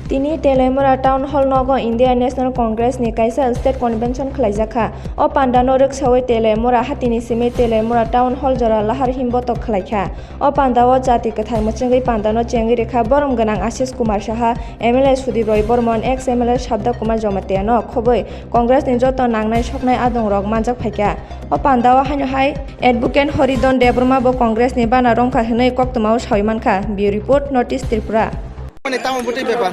Tini Telemura Town Hall Nogo India National Congress ni kaisa State Convention khlaijaka. O pandano riksawi Telemura hatini simi Telemura Town Hall jora lahar himboto khlaikha. O pandao jati kathar muchungi pandano chengi rekha borom ganang Ashish Kumar Saha, MLA Sudip Roy Bormon, ex MLA Shabda Kumar Jomateano khoboi Congress ni joto nangnai soknai adong rok manjak phaikha. O pandao haino hai Advocate Horidon Debroma bo Congress ni bana rongkha hinai koktomao saimankha. Bureau Report Notice Tripura. মানে তাও বুটি ব্যাপার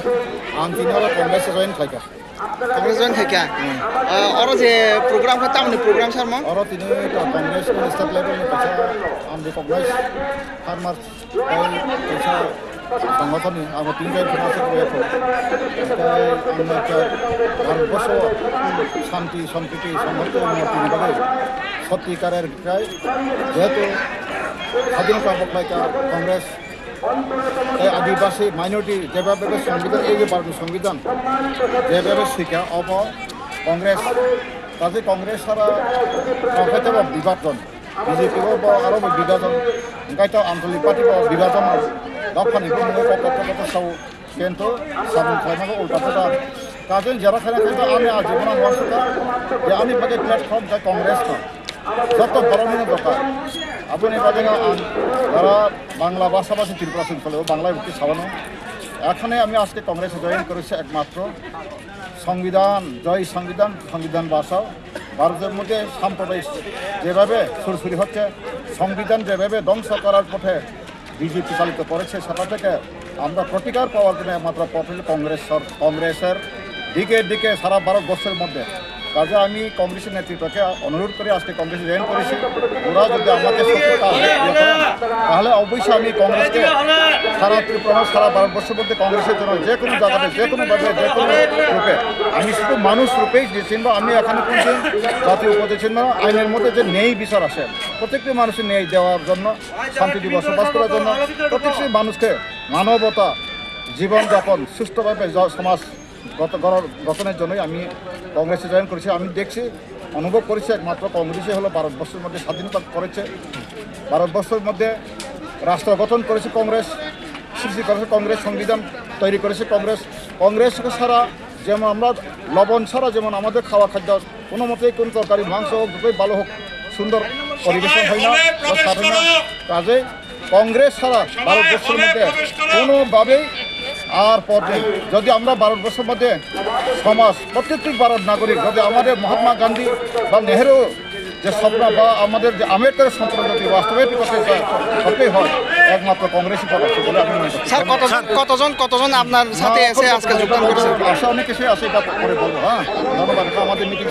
আমি হলো Congress join খাইকা Congress জন থেকে আর যে programme কা তামনি programme Sarma আর তিনি কংগ্রেস को स्टेट लेवल में कैसा हम रिकॉग्नाइज फार्मर कैसा संगठन आगो 3 জন ফিনান্স প্রয়াত ভারতবর্ষ শান্তি সম্প্রীতি সমস্ত উন্নতির বাবে সত্যিকারের প্রায় যেহেতু স্বাধীনতা বকলাইকা কংগ্রেস আদিবাসী মাইনরিটি যেভাবে সংবিধান এই যে ভারতীয় সংবিধান যেভাবে শিখা অব কংগ্রেস কাজে কংগ্রেস সারা সংখ্যাতে বিভাজন বিজেপি আরও বিভাজন ওখানে আঞ্চলিক পার্টি বিভাজন দফানি কত সাউ কিন্তু সাবন খাইনাকে উল্টা পাল্টা কাজে যারা খাইনা আমি আজীবন ওয়ানসা যে আমি বাকি প্ল্যাটফর্ম যা কংগ্রেস যত ধরনের দরকার আপনি যারা বাংলা ভাষাভাষী ত্রিপুরা শৃঙ্খলা বাংলায় উঠতে ছাড়ানো এখানে আমি আজকে কংগ্রেসে জয়েন করেছি একমাত্র সংবিধান জয় সংবিধান সংবিধান বাঁচাও ভারতের মধ্যে সাম্প্রদায়িক যেভাবে সুরসুরি হচ্ছে সংবিধান যেভাবে ধ্বংস করার পথে বিজেপি চালিত করেছে সেটা থেকে আমরা প্রতিকার পাওয়ার জন্য একমাত্র পথ কংগ্রেসের দিকে দিকে সারা ভারতবর্ষের মধ্যে কাজে আমি কংগ্রেসের নেতৃত্বকে অনুরোধ করে আজকে কংগ্রেসে জয়েন করেছি ওরা যদি আমাকে তাহলে অবশ্যই আমি কংগ্রেসকে সারা ত্রিপুরা সারা ভারতবর্ষের মধ্যে কংগ্রেসের জন্য যে কোনো জায়গাতে যে কোনোভাবে যে কোনো রূপে আমি শুধু মানুষ রূপেই চিনব আমি এখানে কিন্তু জাতীয় উপদেশ চিহ্ন আইনের মধ্যে যে ন্যায় বিচার আসে প্রত্যেকটি মানুষের ন্যায় দেওয়ার জন্য শান্তিতে বসবাস করার জন্য প্রত্যেকটি মানুষকে মানবতা জীবনযাপন সুষ্ঠুভাবে সমাজ গঠনের জন্যই আমি কংগ্রেসে জয়েন করেছি আমি দেখছি অনুভব করেছি একমাত্র কংগ্রেসই হলো ভারতবর্ষের মধ্যে স্বাধীনতা করেছে ভারতবর্ষের মধ্যে রাষ্ট্র গঠন করেছে কংগ্রেস সৃষ্টি করেছে কংগ্রেস সংবিধান তৈরি করেছে কংগ্রেস ছাড়া যেমন আমরা লবণ ছাড়া যেমন আমাদের খাওয়া খাদ্য কোনো মতেই কোনো তরকারি মাংস হোক দুটোই ভালো হোক সুন্দর পরিবেশন হয় না কাজে কংগ্রেস ছাড়া ভারতবর্ষের মধ্যে কোনোভাবেই আর পরে যদি আমরা ভারতবর্ষের মধ্যে সমাজ প্রত্যেকটি ভারত নাগরিক যদি আমাদের মহাত্মা গান্ধী বা নেহেরু যে স্বপ্ন বা আমাদের যে আম্বেদকরের স্বপ্ন যদি বাস্তবায়িত করতে সত্যি হয় একমাত্র কংগ্রেসই পদক্ষেপ বলে আমি মনে করি। স্যার কতজন আপনার সাথে এসে আজকে যোগদান করেছে? আশা অনেক কিছুই আছে এটা পরে বলবো। হ্যাঁ ধন্যবাদ আমাদের মিটিং